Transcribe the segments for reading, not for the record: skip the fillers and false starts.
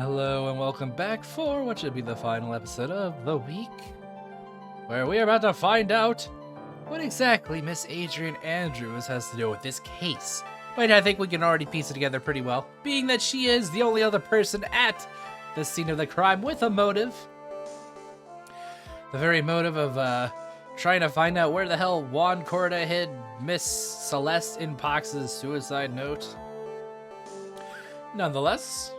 Hello and welcome back for what should be the final episode of the week, where we are about to find out what exactly Miss Adrian Andrews has to do with this case. But I think we can already piece it together pretty well, being that she is the only other person at the scene of the crime with a motive. The very motive of trying to find out where the hell Juan Corda hid Miss Celeste in Pox's suicide note. Nonetheless,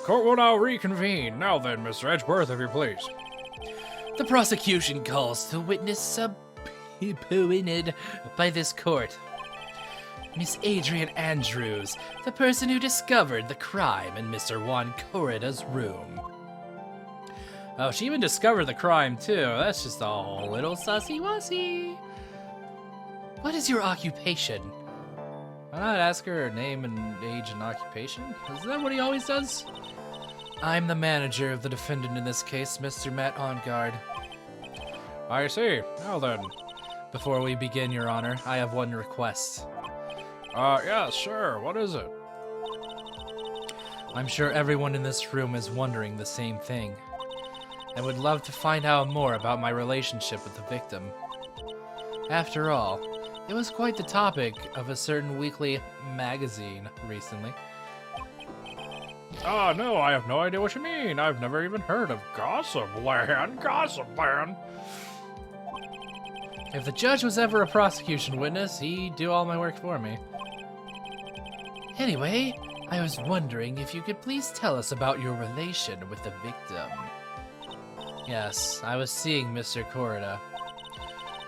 court will now reconvene. Now then, Mr. Edgeworth, if you please. The prosecution calls the witness subpoenaed by this court. Miss Adrian Andrews, the person who discovered the crime in Mr. Juan Corrida's room. Oh, she even discovered the crime, too. That's just a whole little sussy-wussy. What is your occupation? Why not ask her name and age and occupation? Isn't that what he always does? I'm the manager of the defendant in this case, Mr. Matt Ongard. I see. Now then. Before we begin, Your Honor, I have one request. Yeah, sure. What is it? I'm sure everyone in this room is wondering the same thing. I would love to find out more about my relationship with the victim. After all, it was quite the topic of a certain weekly magazine recently. No, I have no idea what you mean. I've never even heard of Gossip Land. Gossip Land. If the judge was ever a prosecution witness, he'd do all my work for me. Anyway, I was wondering if you could please tell us about your relation with the victim. Yes, I was seeing Mr. Corrida.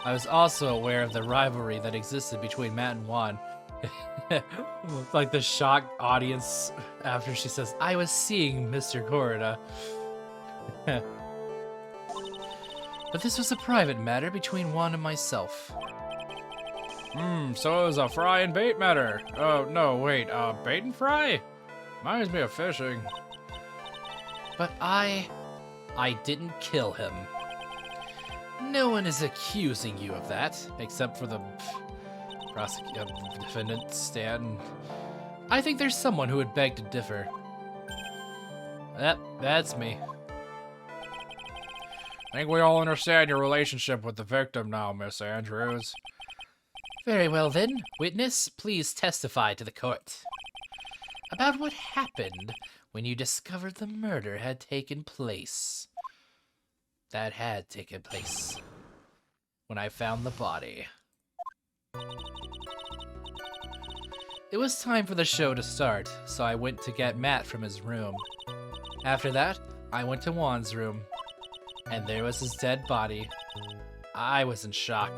I was also aware of the rivalry that existed between Matt and Juan. Like the shocked audience after she says, I was seeing Mr. Corrida. But this was a private matter between Juan and myself. So it was a fry and bait matter. Oh, no, wait, bait and fry? Reminds me of fishing. But I didn't kill him. No one is accusing you of that, except for the defendant, Stan. I think there's someone who would beg to differ. That's me. I think we all understand your relationship with the victim now, Miss Andrews. Very well then, witness, please testify to the court. About what happened when you discovered the murder had taken place. That had taken place when I found the body. It was time for the show to start, so I went to get Matt from his room. After that, I went to Juan's room, and there was his dead body. I was in shock.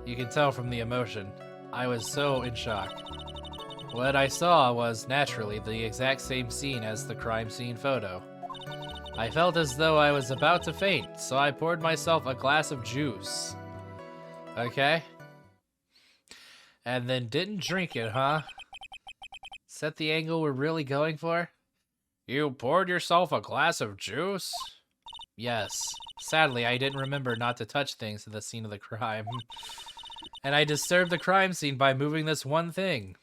You can tell from the emotion. I was so in shock. What I saw was, naturally, the exact same scene as the crime scene photo. I felt as though I was about to faint, so I poured myself a glass of juice. Okay? And then didn't drink it, huh? Is that the angle we're really going for? You poured yourself a glass of juice? Yes. Sadly, I didn't remember not to touch things at the scene of the crime. And I disturbed the crime scene by moving this one thing.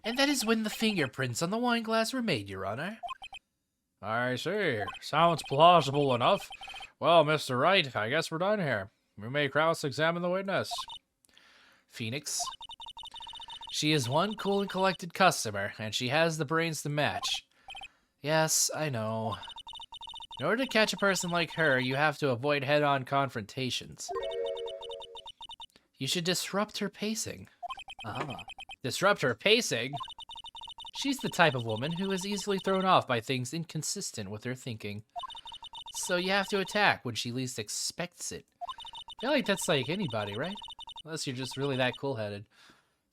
And that is when the fingerprints on the wine glass were made, Your Honor. I see. Sounds plausible enough. Well, Mr. Wright, I guess we're done here. We may cross-examine the witness. Phoenix. She is one cool and collected customer, and she has the brains to match. Yes, I know. In order to catch a person like her, you have to avoid head-on confrontations. You should disrupt her pacing. Disrupt her pacing? She's the type of woman who is easily thrown off by things inconsistent with her thinking. So you have to attack when she least expects it. I feel like that's like anybody, right? Unless you're just really that cool-headed.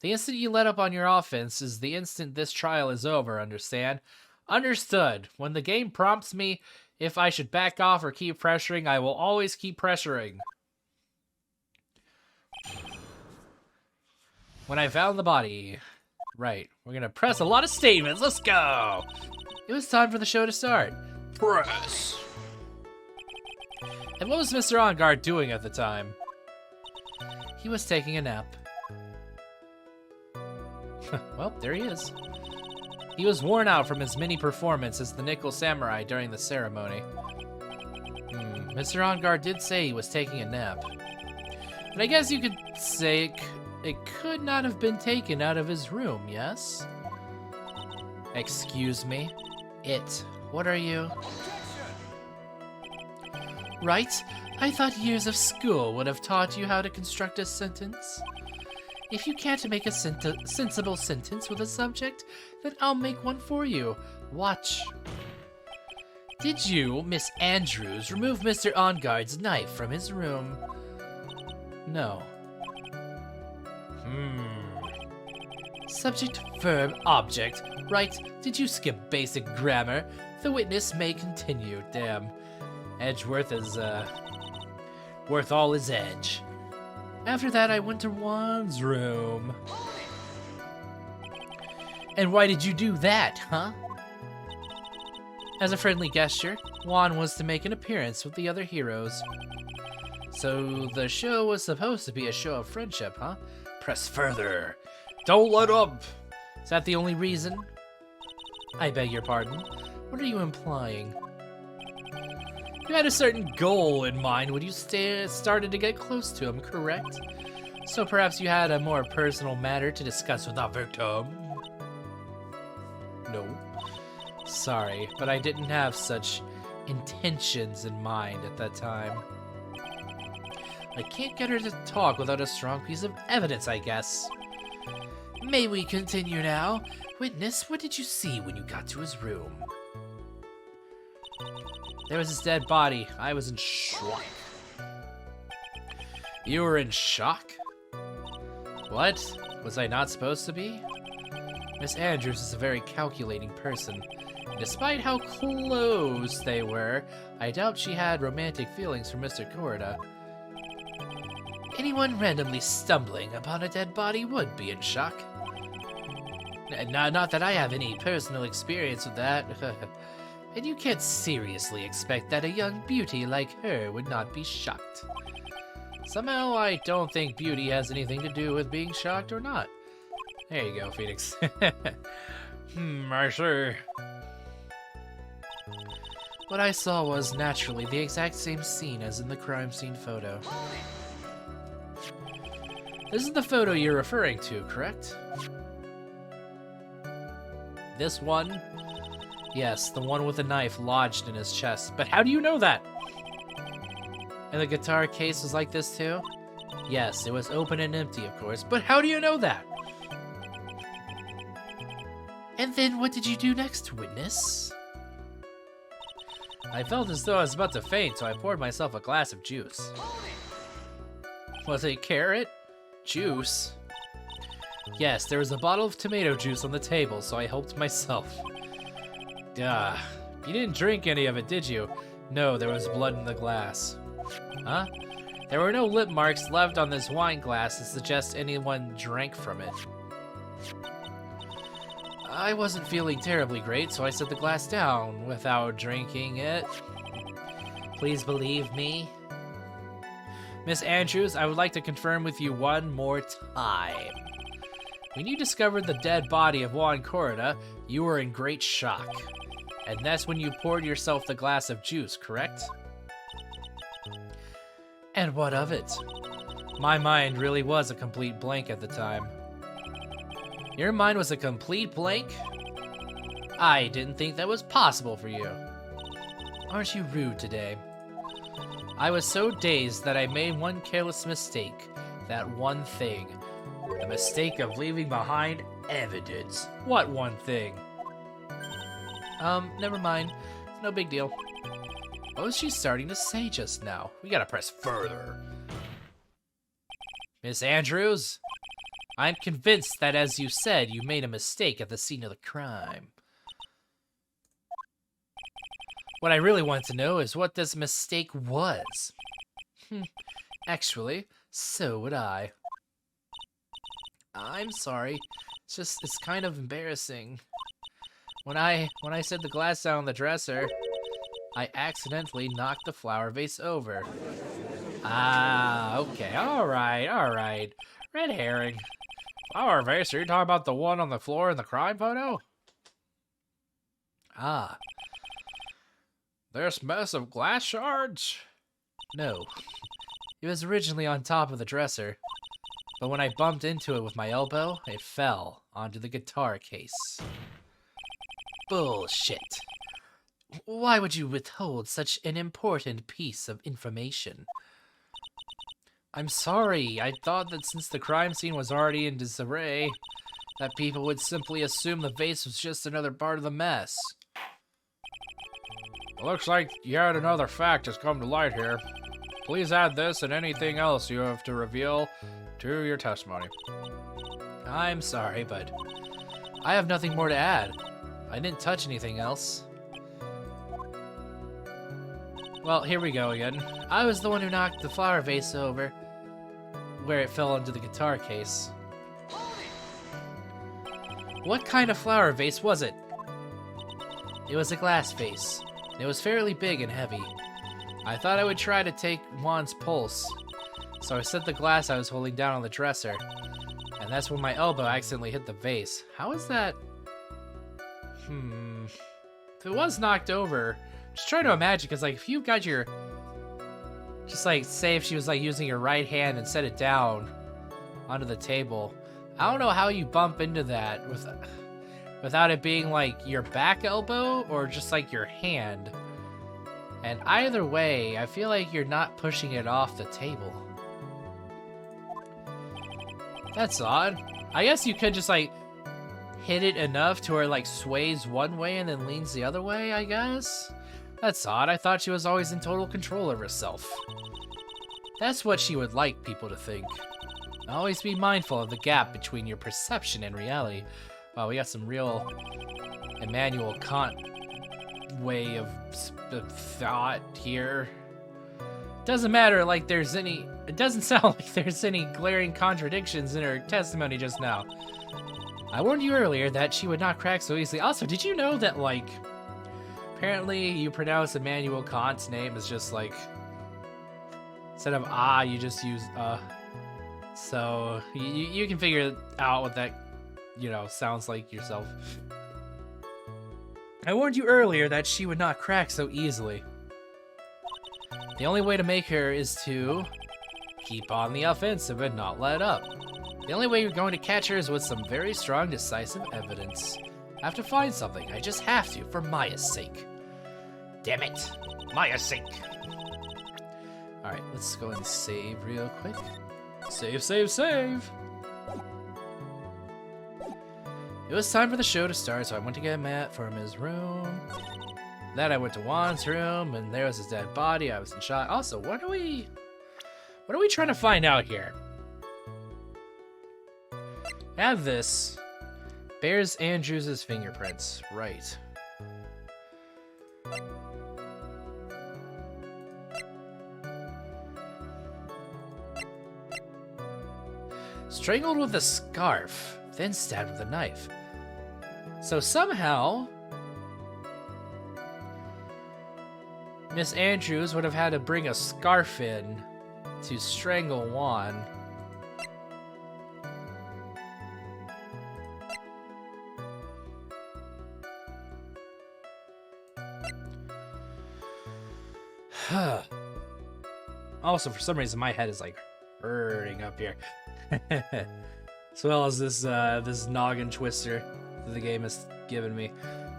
The instant you let up on your offense is the instant this trial is over, understand? Understood. When the game prompts me if I should back off or keep pressuring, I will always keep pressuring. When I found the body... Right, we're gonna press a lot of statements. Let's go! It was time for the show to start. Press! And what was Mr. Ongard doing at the time? He was taking a nap. Well, there he is. He was worn out from his mini performance as the Nickel Samurai during the ceremony. Mr. Onguard did say he was taking a nap. But I guess you could say it could not have been taken out of his room, yes? Excuse me? What are you? Right? I thought years of school would have taught you how to construct a sentence. If you can't make a sensible sentence with a subject, then I'll make one for you. Watch. Did you, Miss Andrews, remove Mr. Onguard's knife from his room? No. Subject, verb, object. Right, did you skip basic grammar? The witness may continue. Damn. Edgeworth is, worth all his edge. After that, I went to Juan's room. And why did you do that, huh? As a friendly gesture, Juan was to make an appearance with the other heroes. So the show was supposed to be a show of friendship, huh? Press further. Don't let up! Is that the only reason? I beg your pardon. What are you implying? You had a certain goal in mind when you started to get close to him, correct? So perhaps you had a more personal matter to discuss with our victim? No. Sorry, but I didn't have such intentions in mind at that time. I can't get her to talk without a strong piece of evidence, I guess. May we continue now? Witness, what did you see when you got to his room? There was his dead body. I was in shock. You were in shock? What? Was I not supposed to be? Miss Andrews is a very calculating person. Despite how close they were, I doubt she had romantic feelings for Mr. Corda. Anyone randomly stumbling upon a dead body would be in shock. Not that I have any personal experience with that. And you can't seriously expect that a young beauty like her would not be shocked. Somehow, I don't think beauty has anything to do with being shocked or not. There you go, Phoenix. I sure. What I saw was, naturally, the exact same scene as in the crime scene photo. This is the photo you're referring to, correct? This one? Yes, the one with the knife lodged in his chest. But how do you know that? And the guitar case was like this too? Yes, it was open and empty, of course. But how do you know that? And then what did you do next, witness? I felt as though I was about to faint, so I poured myself a glass of juice. Was it carrot? Juice? Yes, there was a bottle of tomato juice on the table, so I helped myself. Duh. You didn't drink any of it, did you? No, there was blood in the glass. Huh? There were no lip marks left on this wine glass to suggest anyone drank from it. I wasn't feeling terribly great, so I set the glass down without drinking it. Please believe me. Miss Andrews, I would like to confirm with you one more time. When you discovered the dead body of Juan Corda, you were in great shock. And that's when you poured yourself the glass of juice, correct? And what of it? My mind really was a complete blank at the time. Your mind was a complete blank? I didn't think that was possible for you. Aren't you rude today? I was so dazed that I made one careless mistake. That one thing. The mistake of leaving behind evidence. What one thing? Never mind. It's no big deal. What was she starting to say just now? We gotta press further. Miss Andrews? I'm convinced that, as you said, you made a mistake at the scene of the crime. What I really want to know is what this mistake was. Actually, so would I. I'm sorry. It's kind of embarrassing. When I set the glass down on the dresser, I accidentally knocked the flower vase over. Ah, okay, alright. Red herring. Flower vase, are you talking about the one on the floor in the crime photo? Ah. This mess of glass shards? No. It was originally on top of the dresser, but when I bumped into it with my elbow, it fell onto the guitar case. Bullshit. Why would you withhold such an important piece of information? I'm sorry, I thought that since the crime scene was already in disarray, that people would simply assume the vase was just another part of the mess. It looks like yet another fact has come to light here. Please add this and anything else you have to reveal to your testimony. I'm sorry, but I have nothing more to add. I didn't touch anything else. Well, here we go again. I was the one who knocked the flower vase over, where it fell into the guitar case. What kind of flower vase was it? It was a glass vase. It was fairly big and heavy. I thought I would try to take Juan's pulse, so I set the glass I was holding down on the dresser, and that's when my elbow accidentally hit the vase. How is that? If it was knocked over, just trying to imagine, because like if you got your, just like say if she was like using your right hand and set it down onto the table, I don't know how you bump into that without it being like your back elbow or just like your hand. And either way, I feel like you're not pushing it off the table. That's odd. I guess you could just like hit it enough to where it like sways one way and then leans the other way, I guess? That's odd. I thought she was always in total control of herself. That's what she would like people to think. Always be mindful of the gap between your perception and reality. Wow, we got some real Immanuel Kant way of thought here. Doesn't matter like there's any, it doesn't sound like there's any glaring contradictions in her testimony just now. I warned you earlier that she would not crack so easily. Also, did you know that like apparently you pronounce Immanuel Kant's name as just like, instead of you just use so you can figure out what that, you know, sounds like yourself. I warned you earlier that she would not crack so easily. The only way to make her is to keep on the offensive and not let up. The only way you're going to catch her is with some very strong, decisive evidence. I have to find something. I just have to, for Maya's sake. Damn it. Maya's sake. Alright, let's go and save real quick. Save, save, save! It was time for the show to start, so I went to get Matt from his room. Then I went to Juan's room, and there was his dead body. I was in shock. Also, what are we trying to find out here? I have this. Bears Andrews' fingerprints. Right. Strangled with a scarf, then stabbed with a knife. So somehow, Miss Andrews would have had to bring a scarf in to strangle Juan. Also, for some reason, my head is like hurting up here. As well as this this noggin twister that the game has given me.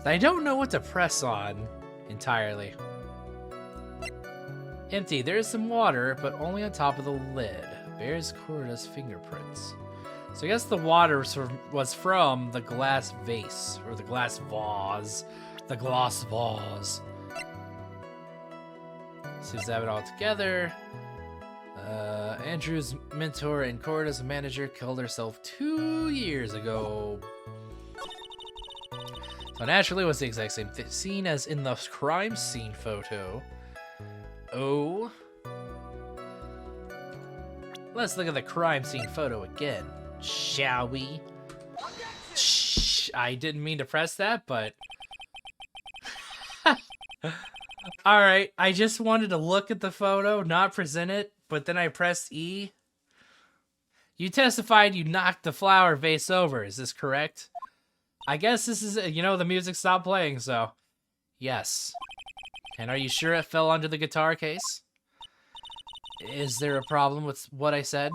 I don't know what to press on entirely. Empty. There is some water, but only on top of the lid. Bears Corda's fingerprints. So I guess the water was from the glass vase, or the glass vase. The glass vase. So let's have it all together. Andrew's mentor and Corda's manager killed herself 2 years ago. So naturally it was the exact same scene as in the crime scene photo. Oh. Let's look at the crime scene photo again, shall we? Shh, I didn't mean to press that, but... Alright, I just wanted to look at the photo, not present it, but then I pressed E. You testified you knocked the flower vase over, is this correct? I guess this is, you know, the music stopped playing, so Yes. And are you sure it fell onto the guitar case? Is there a problem with what I said?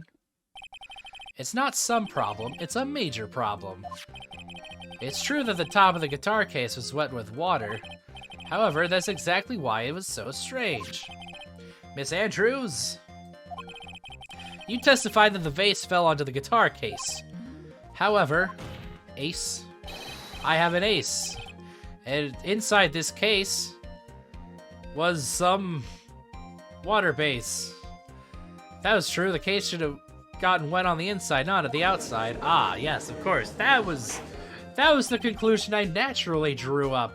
It's not some problem, it's a major problem. It's true that the top of the guitar case was wet with water. However, that's exactly why it was so strange. Miss Andrews? You testified that the vase fell onto the guitar case. However, Ace, I have an ace. And inside this case was some water base. If that was true, the case should have gotten wet on the inside, not at the outside. Ah, yes, of course. That was the conclusion I naturally drew up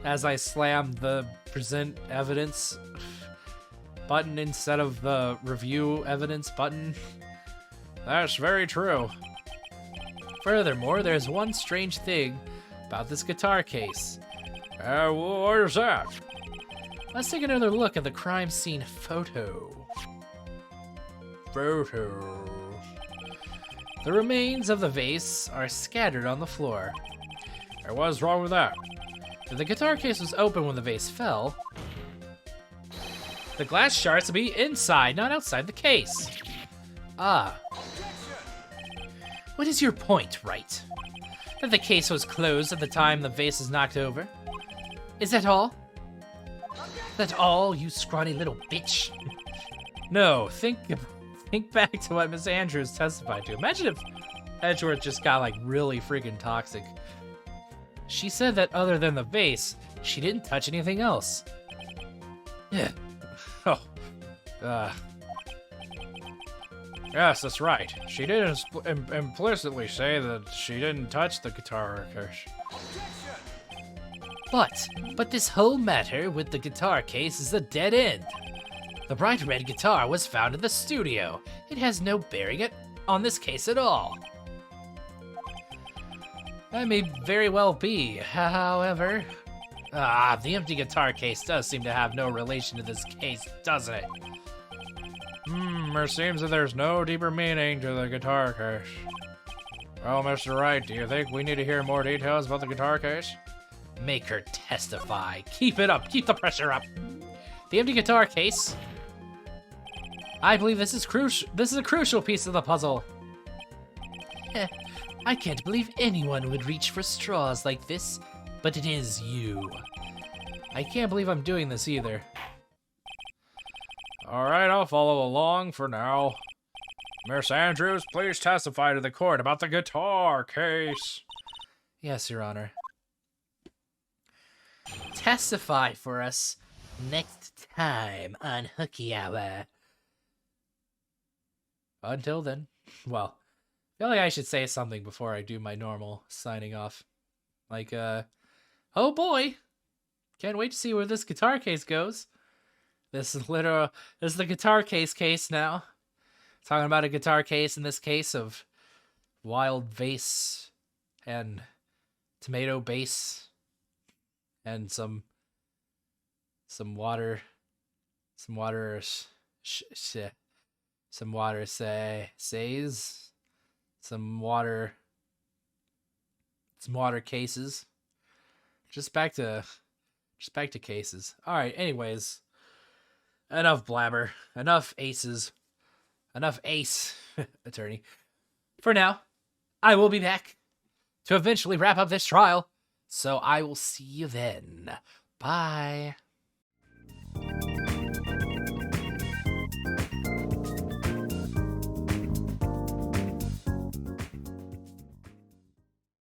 as I slammed the present evidence button instead of the review evidence button. That's very true. Furthermore, there's one strange thing about this guitar case. What is that? Let's take another look at the crime scene photo. The remains of the vase are scattered on the floor. And what's wrong with that? If the guitar case was open when the vase fell, the glass shards would be inside, not outside the case. Ah. What is your point, right? That the case was closed at the time the vase was knocked over? Is that all? That all, you scrawny little bitch? No, think back to what Miss Andrews testified to. Imagine if Edgeworth just got like really freaking toxic. She said that other than the vase, she didn't touch anything else. Yeah. Oh. Yes, that's right. She did implicitly say that she didn't touch the guitar case. But this whole matter with the guitar case is a dead end. The bright red guitar was found in the studio. It has no bearing on this case at all. That may very well be, however... the empty guitar case does seem to have no relation to this case, doesn't it? It seems that there's no deeper meaning to the guitar case. Well, Mr. Wright, do you think we need to hear more details about the guitar case? Make her testify. Keep it up. Keep the pressure up. The empty guitar case. I believe this is crucial. This is a crucial piece of the puzzle. I can't believe anyone would reach for straws like this, but it is you. I can't believe I'm doing this either. Alright, I'll follow along for now. Miss Andrews, please testify to the court about the guitar case. Yes, Your Honor. Testify for us next time on Hooky Hour. Until then, well, I feel like I should say something before I do my normal signing off. Like, oh boy, can't wait to see where this guitar case goes. This is the guitar case now. Talking about a guitar case in this case of wild vase and tomato base and some water says some water cases. Just back to cases. All right, anyways, enough blabber, enough aces, enough ace attorney. For now, I will be back to eventually wrap up this trial, so I will see you then. Bye.